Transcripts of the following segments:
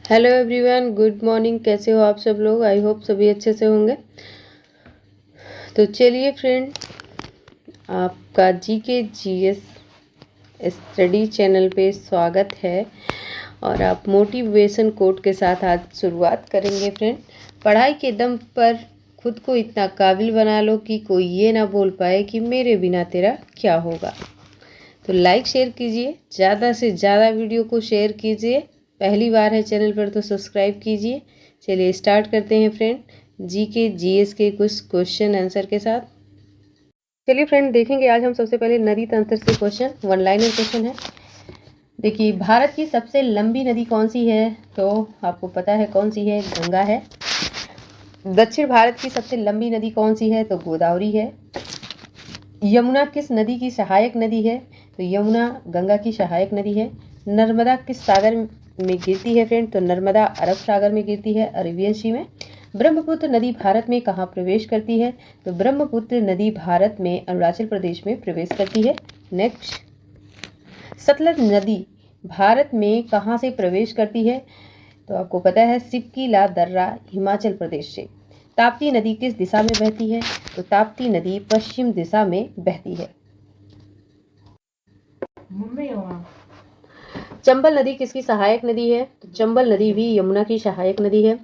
Hello everyone, good morning. कैसे हो आप सब लोग? आई होप सभी अच्छे से होंगे। तो चलिए फ्रेंड, आपका जीके जीएस स्टडी चैनल पे स्वागत है और आप मोटिवेशन कोट के साथ आज शुरुआत करेंगे। फ्रेंड, पढ़ाई के दम पर खुद को इतना काबिल बना लो कि कोई ये ना बोल पाए कि मेरे बिना तेरा क्या होगा। तो लाइक शेयर कीजिए, ज़्यादा से ज़्यादा वीडियो को शेयर कीजिए। पहली बार है चैनल पर तो सब्सक्राइब कीजिए। चलिए स्टार्ट करते हैं फ्रेंड, जीके जीएस के कुछ क्वेश्चन आंसर के साथ। चलिए फ्रेंड, देखेंगे आज हम सबसे पहले नदी तंत्र से क्वेश्चन, वन लाइनर क्वेश्चन है। देखिए, भारत की सबसे लंबी नदी कौन सी है? तो आपको पता है कौन सी है, गंगा है। दक्षिण भारत की सबसे लंबी नदी कौन सी है? तो गोदावरी है। यमुना किस नदी की सहायक नदी है? तो यमुना गंगा की सहायक नदी है। नर्मदा किस सागर में गिरती है फ्रेंड? तो नर्मदा अरब सागर में गिरती है, अरेबियन सी में। ब्रह्मपुत्र नदी भारत में कहाँ प्रवेश करती है? तो ब्रह्मपुत्र नदी भारत में अरुणाचल प्रदेश में प्रवेश करती है। नेक्स्ट, सतलज नदी भारत में कहाँ से प्रवेश करती है? तो आपको पता है सिपकीला दर्रा, हिमाचल प्रदेश से। ताप्ती नदी किस दिशा में बहती है? तो ताप्ती नदी पश्चिम दिशा में बहती है। चंबल नदी किसकी सहायक नदी है? तो चंबल नदी भी यमुना की सहायक नदी है।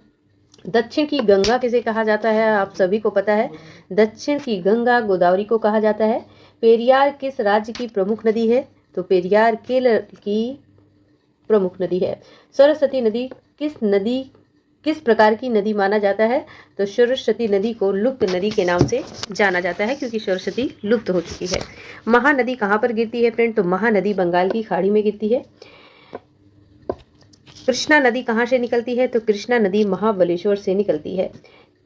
दक्षिण की गंगा किसे कहा जाता है? आप सभी को पता है, दक्षिण की गंगा गोदावरी को कहा जाता है। पेरियार किस राज्य की प्रमुख नदी है? तो पेरियार केरल की प्रमुख नदी है। सरस्वती नदी किस प्रकार की नदी माना जाता है? तो सरस्वती नदी को लुप्त नदी के नाम से जाना जाता है, क्योंकि सरस्वती लुप्त हो चुकी है। महानदी कहाँ पर गिरती है फ्रेंड? तो महानदी बंगाल की खाड़ी में गिरती है। कृष्णा नदी कहाँ से निकलती है? तो कृष्णा नदी महाबलेश्वर से निकलती है।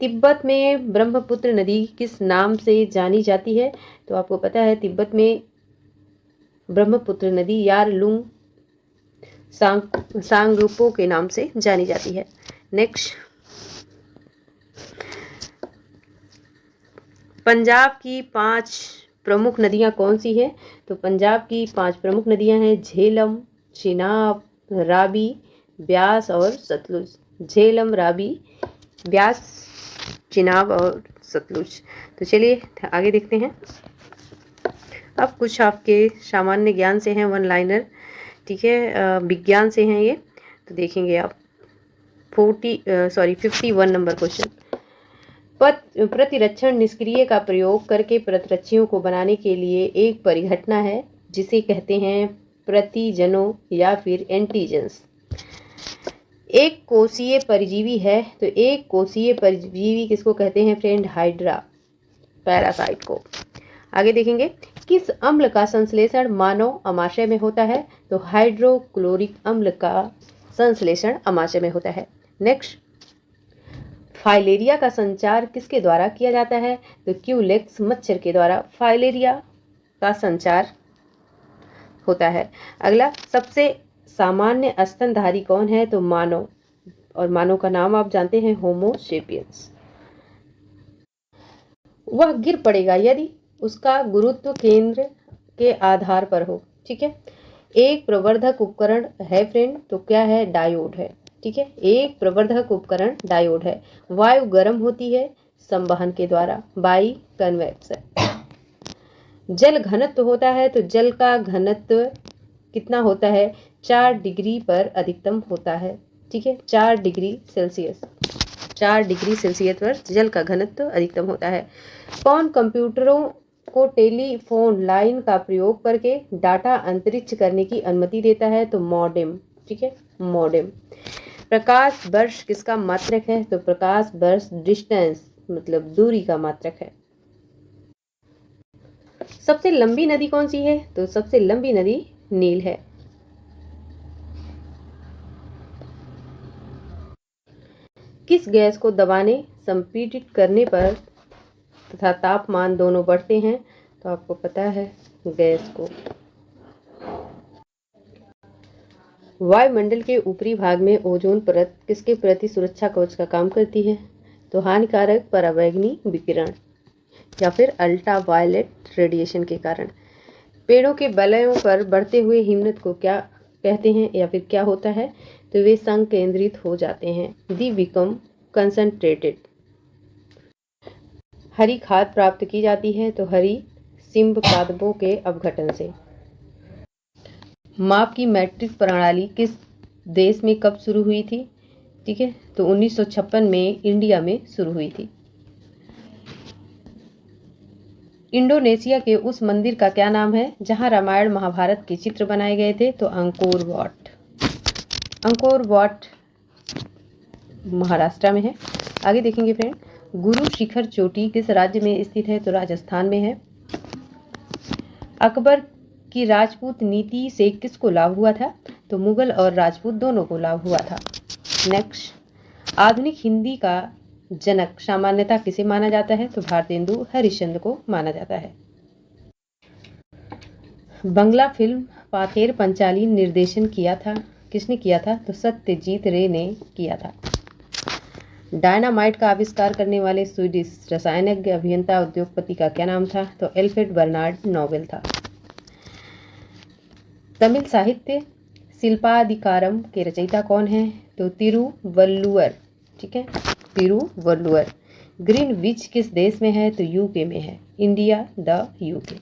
तिब्बत में ब्रह्मपुत्र नदी किस नाम से जानी जाती है? तो आपको पता है तिब्बत में ब्रह्मपुत्र नदी यारलुंग सांगपो के नाम से जानी जाती है। नेक्स्ट, पंजाब की 5 प्रमुख नदियां कौन सी है? तो पंजाब की 5 प्रमुख नदियां हैं झेलम, चिनाब, रावी, ब्यास और सतलुज। झेलम, रावी, ब्यास, चिनाब और सतलुज। तो चलिए आगे देखते हैं। अब कुछ आपके सामान्य ज्ञान से हैं, वन लाइनर, ठीक है, विज्ञान से हैं ये। तो देखेंगे आप 51 नंबर क्वेश्चन। प्रतिरक्षण निष्क्रिय का प्रयोग करके प्रतिरक्षियों को बनाने के लिए एक परिघटना है जिसे कहते हैं प्रतिजनों या फिर एंटीजेंस। एक कोषीय परजीवी है, तो एक कोषीय परजीवी किसको कहते हैं फ्रेंड? हाइड्रा, पैरासाइट को। आगे देखेंगे, किस अम्ल का संश्लेषण मानव अमाशय में होता है? तो हाइड्रोक्लोरिक अम्ल का संश्लेषण अमाशय में होता है। नेक्स्ट, फाइलेरिया का संचार किसके द्वारा किया जाता है? तो क्यूलेक्स मच्छर के द्वारा फाइलेरिया का संचार होता है। अगला, सबसे सामान्य स्तनधारी कौन है? तो मानव, और मानव का नाम आप जानते हैं, होमो सेपियंस। वह गिर पड़ेगा यदि उसका गुरुत्व केंद्र के आधार पर हो, ठीक है। एक प्रवर्धक उपकरण है फ्रेंड, तो क्या है? डायोड है, ठीक है। एक प्रवर्धक उपकरण डायोड है। वायु गर्म होती है संवहन के द्वारा, बाई कन्वेक्शन। जल घनत्व होता है, तो जल का घनत्व कितना होता है? 4 डिग्री पर अधिकतम होता है, ठीक है। 4 डिग्री सेल्सियस पर जल का घनत्व अधिकतम होता है। कौन कंप्यूटरों को टेलीफोन लाइन का प्रयोग करके डाटा अंतरिक्ष करने की अनुमति देता है? तो मॉडेम, ठीक है, मॉडेम। प्रकाश वर्ष किसका मात्रक है? तो प्रकाश वर्ष डिस्टेंस, मतलब दूरी का मात्रक है। सबसे लंबी नदी कौन सी है? तो सबसे लंबी नदी नील है। किस गैस को दबाने, संपीड़ित करने पर तथा तापमान दोनों बढ़ते हैं? तो आपको पता है गैस को। वायुमंडल के ऊपरी भाग में ओजोन परत किसके प्रति सुरक्षा कवच का काम करती है? तो हानिकारक पराबैंगनी विकिरण या फिर अल्ट्रावायलेट रेडिएशन के कारण। पेड़ों के बलयों पर बढ़ते हुए हिमनद को क्या कहते हैं या फिर क्या होता है? तो वे संकेंद्रित हो जाते हैं, दी बिकम कंसंट्रेटेड। हरी खाद प्राप्त की जाती है तो हरी सिंब पादपों के अपघटन से। माप की मैट्रिक प्रणाली किस देश में कब शुरू हुई थी? ठीक है, तो 1956 में इंडिया में शुरू हुई थी। इंडोनेशिया के उस मंदिर का क्या नाम है जहां रामायण महाभारत के चित्र बनाए गए थे? तो Angkor Wat. Angkor Wat Maharashtra में है। आगे देखेंगे फ्रेंड, गुरु शिखर चोटी किस राज्य में स्थित है? तो राजस्थान में है। अकबर की राजपूत नीति से किसको लाभ हुआ था? तो मुगल और राजपूत दोनों को लाभ हुआ था। नेक्स्ट, आधुनिक हिंदी का जनक सामान्यतः किसे माना जाता है? तो भारतेंदु हरिश्चंद्र को माना जाता है। बंगला फिल्म पाथेर पंचाली निर्देशन किया था, किसने किया था? तो सत्यजीत रे ने किया था। डायनामाइट का आविष्कार करने वाले स्वीडिश रसायनज्ञ अभियंता उद्योगपति का क्या नाम था? तो एल्फ्रेड बर्नार्ड नोबेल था। तमिल साहित्य शिल्पाधिकारम के रचयिता कौन है? तो तिरुवल्लुवर। ठीक है, तिरुवल्लुवर। ग्रीनविच किस देश में है? तो यूके में है। India the UK,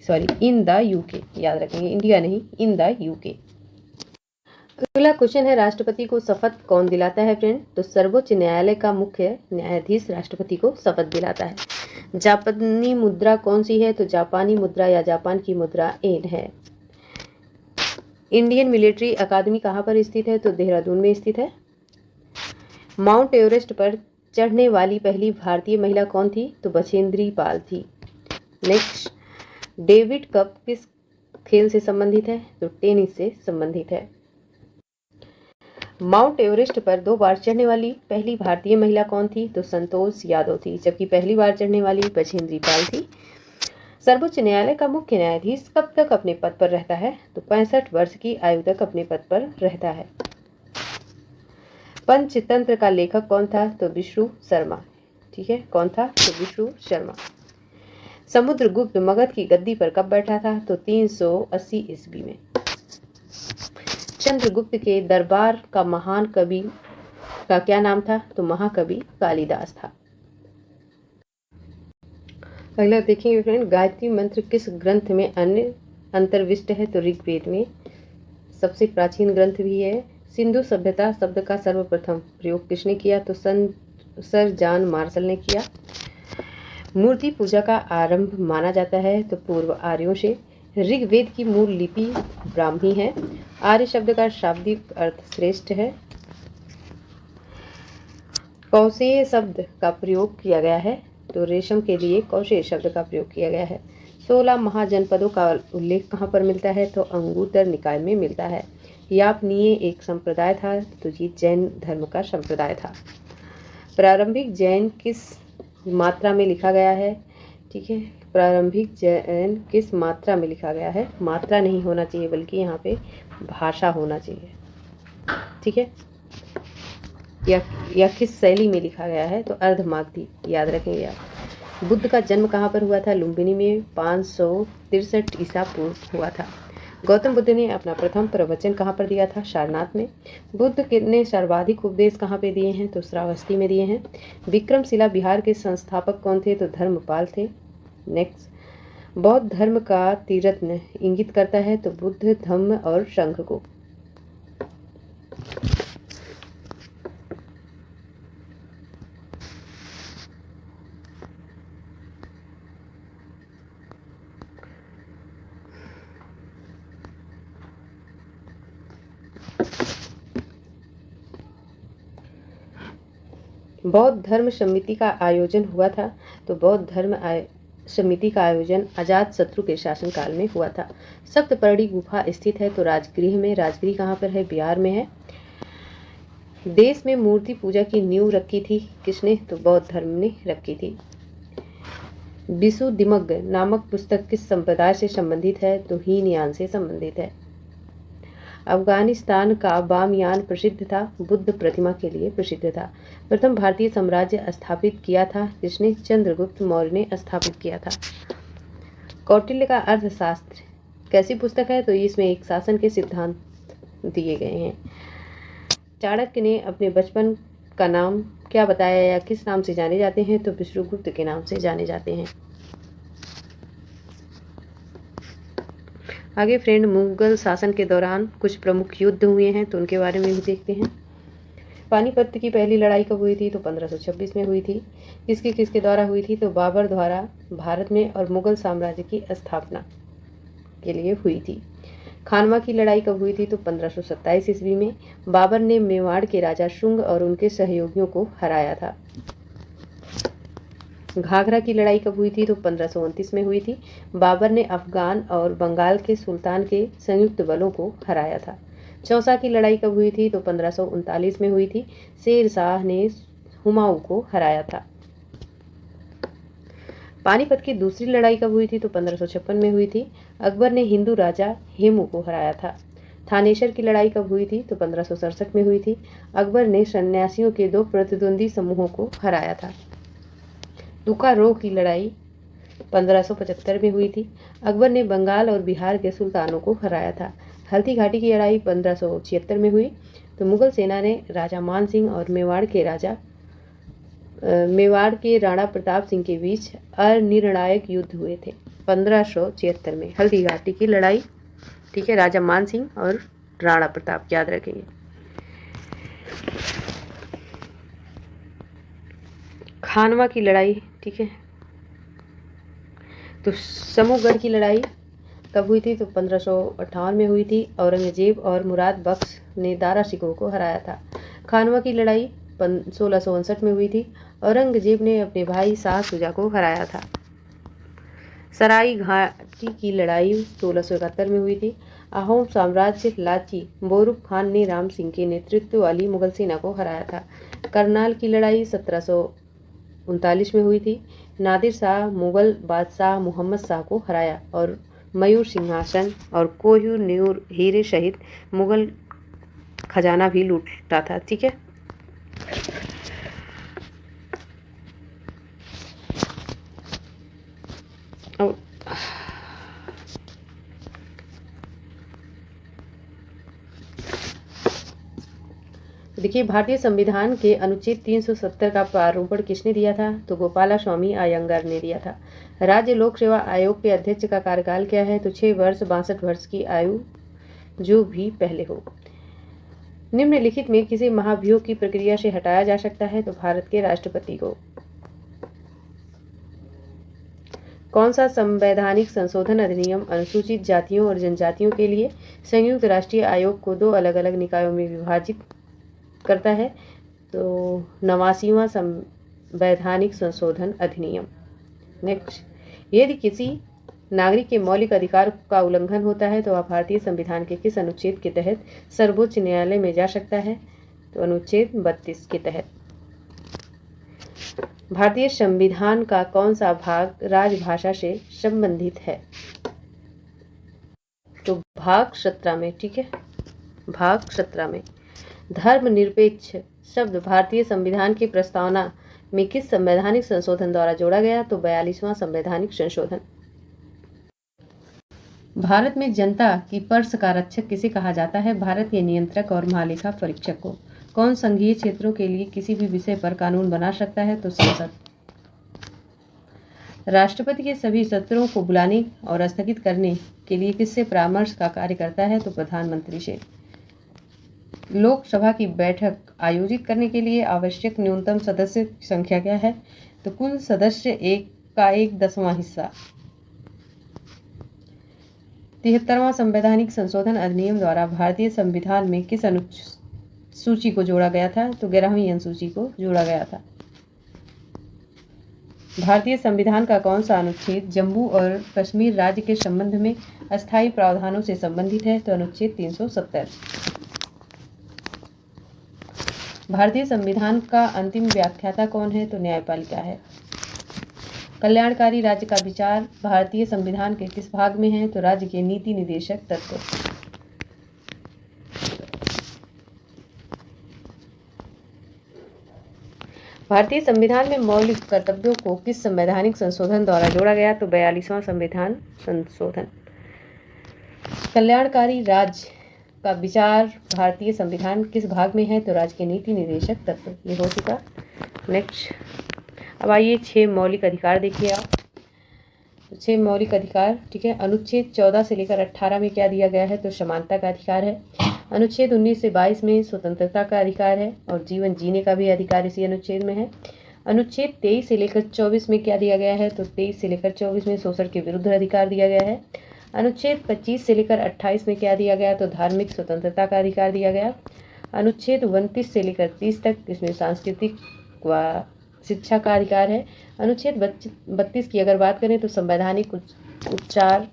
sorry in the UK, याद रखेंगे, इंडिया नहीं, इन द यूके। अगला क्वेश्चन है, राष्ट्रपति को शपथ कौन दिलाता है फ्रेंड? तो सर्वोच्च न्यायालय का मुख्य न्यायाधीश राष्ट्रपति को शपथ दिलाता है। जापानी मुद्रा कौन सी है? तो जापानी मुद्रा या जापान की मुद्रा येन है। इंडियन मिलिट्री अकादमी कहाँ पर स्थित है? तो देहरादून में स्थित है। माउंट एवरेस्ट पर चढ़ने वाली पहली भारतीय महिला कौन थी? तो बछेंद्री पाल थी। नेक्स्ट, डेविड कप किस खेल से संबंधित है? तो टेनिस से संबंधित है। माउंट एवरेस्ट पर 2 बार चढ़ने वाली पहली भारतीय महिला कौन थी? तो संतोष यादव थी, जबकि पहली बार चढ़ने वाली बछेंद्री पाल थी। सर्वोच्च न्यायालय का मुख्य न्यायाधीश कब तक अपने पद पर रहता है? तो 65 वर्ष की आयु तक अपने पद पर रहता है। पंचतंत्र का लेखक कौन था? तो विष्णु शर्मा। ठीक है, कौन था? तो विष्णु शर्मा। समुद्रगुप्त मगध की गद्दी पर कब बैठा था? तो 380 ईस्वी में। चंद्रगुप्त के दरबार का महान कवि का क्या नाम था? तो महाकवि कालिदास था। अगला देखेंगे फ्रेंड, गायत्री मंत्र किस ग्रंथ में अन्य अंतर्विष्ट है? तो ऋग्वेद में, सबसे प्राचीन ग्रंथ भी है। सिंधु सभ्यता शब्द का सर्वप्रथम प्रयोग किसने किया? तो सर जॉन मार्शल ने किया। मूर्ति पूजा का आरंभ माना जाता है तो पूर्व आर्यों से। ऋग्वेद की मूल लिपि ब्राह्मी है। आर्य शब्द का शाब्दिक अर्थ श्रेष्ठ है। कौशेय शब्द का प्रयोग किया गया है तो रेशम के लिए कौशेय शब्द का प्रयोग किया गया है। 16 महाजनपदों का उल्लेख कहाँ पर मिलता है? तो अंगुत्तर निकाय में मिलता है। यापनीय एक संप्रदाय था तो ये जैन धर्म का संप्रदाय था। प्रारंभिक जैन किस मात्रा में लिखा गया है? ठीक है, प्रारंभिक जैन किस मात्रा में लिखा गया है? मात्रा नहीं होना चाहिए बल्कि यहाँ पे भाषा होना चाहिए। ठीक है, या किस शैली में लिखा गया है? तो अर्धमागधी, याद रखेंगे आप। बुद्ध का जन्म कहाँ पर हुआ था? लुम्बिनी में 563 ईसा पूर्व हुआ था। गौतम बुद्ध ने अपना प्रथम प्रवचन कहाँ पर दिया था? सारनाथ में। बुद्ध ने सर्वाधिक उपदेश कहाँ पे दिए हैं? तो श्रावस्ती में दिए हैं। विक्रमशिला बिहार के संस्थापक कौन थे? तो धर्मपाल थे। नेक्स्ट, बौद्ध धर्म का त्रिरत्न इंगित करता है तो बुद्ध, धम्म और संघ को। बौद्ध धर्म समिति का आयोजन हुआ था तो बौद्ध धर्म समिति का आयोजन अजात शत्रु के शासनकाल में हुआ था। सप्तपर्णी गुफा स्थित है तो राजगृह में। राजगृह कहाँ पर है? बिहार में है। देश में मूर्ति पूजा की नींव रखी थी किसने? तो बौद्ध धर्म ने रखी थी। विशुद्धिमग्ग नामक पुस्तक किस संप्रदाय से संबंधित है? तो हीनयान से संबंधित है। अफगानिस्तान का बामियान प्रसिद्ध था, बुद्ध प्रतिमा के लिए प्रसिद्ध था। प्रथम भारतीय साम्राज्य स्थापित किया था जिसने? चंद्रगुप्त मौर्य ने स्थापित किया था। कौटिल्य का अर्थशास्त्र कैसी पुस्तक है? तो इसमें एक शासन के सिद्धांत दिए गए हैं। चाणक्य ने अपने बचपन का नाम क्या बताया या किस नाम से जाने जाते हैं? तो विष्णुगुप्त के नाम से जाने जाते हैं। आगे फ्रेंड, मुगल शासन के दौरान कुछ प्रमुख युद्ध हुए हैं तो उनके बारे में भी देखते हैं। पानीपत की पहली लड़ाई कब हुई थी? तो 1526 में हुई थी। किसके किसके द्वारा हुई थी? तो बाबर द्वारा भारत में और मुगल साम्राज्य की स्थापना के लिए हुई थी। खानवा की लड़ाई कब हुई थी? तो 1527 ईस्वी में। बाबर ने मेवाड़ के राजा शुंग और उनके सहयोगियों को हराया था। घाघरा की लड़ाई कब हुई थी? तो 1529 में हुई थी। बाबर ने अफगान और बंगाल के सुल्तान के संयुक्त बलों को हराया था। चौसा की लड़ाई कब हुई थी? तो 1539 में हुई थी। शेर शाह ने हुमायूं को हराया था। पानीपत की दूसरी लड़ाई कब हुई थी? तो 1556 में हुई थी। अकबर ने हिंदू राजा हेमू को हराया था। थानेसर की लड़ाई कब हुई थी? तो 1567 में हुई थी। अकबर ने सन्यासियों के 2 प्रतिद्वंदी समूहों को हराया था। तुकारो की लड़ाई 1575 में हुई थी। अकबर ने बंगाल और बिहार के सुल्तानों को हराया था। हल्दी घाटी की लड़ाई 1576 में हुई। तो मुगल सेना ने राजा मान सिंह और मेवाड़ के राणा प्रताप सिंह के बीच अनिर्णायक युद्ध हुए थे 1576 में। हल्दी घाटी की लड़ाई, ठीक है, राजा मान सिंह और राणा प्रताप, याद रखेंगे। खानवा की लड़ाई, ठीक है, तो समूहगढ़ की लड़ाई कब हुई थी? तो 1558 में हुई थी। औरंगजेब और मुराद बख्श ने दारा शिकोह को हराया था। खानवा की लड़ाई 1659 में हुई थी। औरंगजेब ने अपने भाई शाह शुजा को हराया था। सराई घाटी की लड़ाई 1671 में हुई थी। अहोम साम्राज्य लाची बोरुक खान ने राम सिंह के नेतृत्व वाली मुगल सेना को हराया था। करनाल की लड़ाई 1739 में हुई थी। नादिर शाह मुगल बादशाह मोहम्मद शाह को हराया और मयूर सिंहासन और कोहिनूर हीरे सहित मुगल खजाना भी लूटा था। ठीक है, देखिए, भारतीय संविधान के अनुच्छेद 370 का प्रारूपण किसने दिया था? तो गोपालास्वामी अयंगार ने दिया था। राज्य लोक सेवा आयोग के अध्यक्ष का कार्यकाल क्या है? तो 6 वर्ष 62 वर्ष की आयु, जो भी पहले हो। निम्नलिखित में किसे महाभियोग की प्रक्रिया से हटाया जा सकता है? तो भारत के राष्ट्रपति को। कौन सा संवैधानिक संशोधन अधिनियम अनुसूचित जातियों और जनजातियों के लिए संयुक्त राष्ट्रीय आयोग को 2 अलग अलग निकायों में विभाजित करता है? तो 89वां संवैधानिक संशोधन अधिनियम। नेक्स्ट, यदि किसी नागरिक के मौलिक अधिकार का उल्लंघन होता है तो वह भारतीय संविधान के किस अनुच्छेद के तहत सर्वोच्च न्यायालय में जा सकता है? तो अनुच्छेद 32 के तहत। भारतीय संविधान का कौन सा भाग राजभाषा से संबंधित है? तो भाग 17 में। ठीक है, भाग 17 में धर्मनिरपेक्ष शब्द भारतीय संविधान की प्रस्तावना में किस संवैधानिक संशोधन द्वारा जोड़ा गया? तो 42वां संवैधानिक संशोधन। भारत में जनता की पर्स का रक्षक किसे कहा जाता है? भारत के नियंत्रक और महालेखा परीक्षक को। कौन संघीय क्षेत्रों के लिए किसी भी विषय पर कानून बना सकता है? तो संसद। राष्ट्रपति के सभी सत्रों को बुलाने और स्थगित करने के लिए किससे परामर्श का कार्य करता है? तो प्रधानमंत्री से। लोकसभा की बैठक आयोजित करने के लिए आवश्यक न्यूनतम सदस्य संख्या क्या है? तो कुल सदस्य 1/10वां हिस्सा। 73वां संवैधानिक संशोधन अधिनियम द्वारा भारतीय संविधान में किस अनुसूची को जोड़ा गया था? तो 11वीं अनुसूची को जोड़ा गया था। भारतीय संविधान का कौन सा अनुच्छेद जम्मू और कश्मीर राज्य के संबंध में अस्थायी प्रावधानों से संबंधित है? तो अनुच्छेद 370। भारतीय संविधान का अंतिम व्याख्याता कौन है? तो न्यायपालिका है। कल्याणकारी राज्य का विचार भारतीय संविधान के किस भाग में है? तो राज्य के नीति निदेशक तत्व। भारतीय संविधान में मौलिक कर्तव्यों को किस संवैधानिक संशोधन द्वारा जोड़ा गया? तो 42वां संविधान संशोधन। कल्याणकारी राज्य का विचार भारतीय संविधान किस भाग में है? तो राज्य के नीति निर्देशक तत्व, ये हो चुका। नेक्स्ट, अब आइए 6 मौलिक अधिकार देखिए आप। 6 मौलिक अधिकार, ठीक है। अनुच्छेद 14 से लेकर 18 में क्या दिया गया है? तो समानता का अधिकार है। अनुच्छेद 19 से 22 में स्वतंत्रता का अधिकार है और जीवन जीने का भी अधिकार इसी अनुच्छेद में है। अनुच्छेद 23 से लेकर 24 में क्या दिया गया है? तो 23 से लेकर 24 में शोषण के विरुद्ध अधिकार दिया गया है। अनुच्छेद 25 से लेकर 28 में क्या दिया गया? तो धार्मिक स्वतंत्रता का अधिकार दिया गया। अनुच्छेद 29 से लेकर 30 तक इसमें सांस्कृतिक व शिक्षा का अधिकार है। अनुच्छेद 32 की अगर बात करें तो संवैधानिक उपचार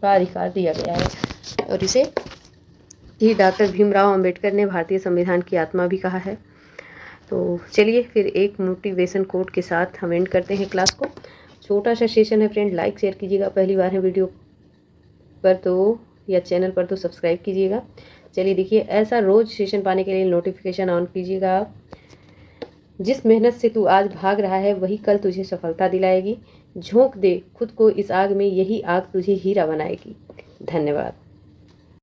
का अधिकार दिया गया है और इसे ही डॉक्टर भीमराव अंबेडकर ने भारतीय संविधान की आत्मा भी कहा है। तो चलिए फिर एक मोटिवेशन कोट के साथ हम एंड करते हैं क्लास को। छोटा सा सेशन है फ्रेंड, लाइक शेयर कीजिएगा, पहली बार है वीडियो पर तो या चैनल पर तो सब्सक्राइब कीजिएगा। चलिए देखिए, ऐसा रोज सेशन पाने के लिए नोटिफिकेशन ऑन कीजिएगा। जिस मेहनत से तू आज भाग रहा है वही कल तुझे सफलता दिलाएगी। झोंक दे खुद को इस आग में, यही आग तुझे हीरा बनाएगी। धन्यवाद।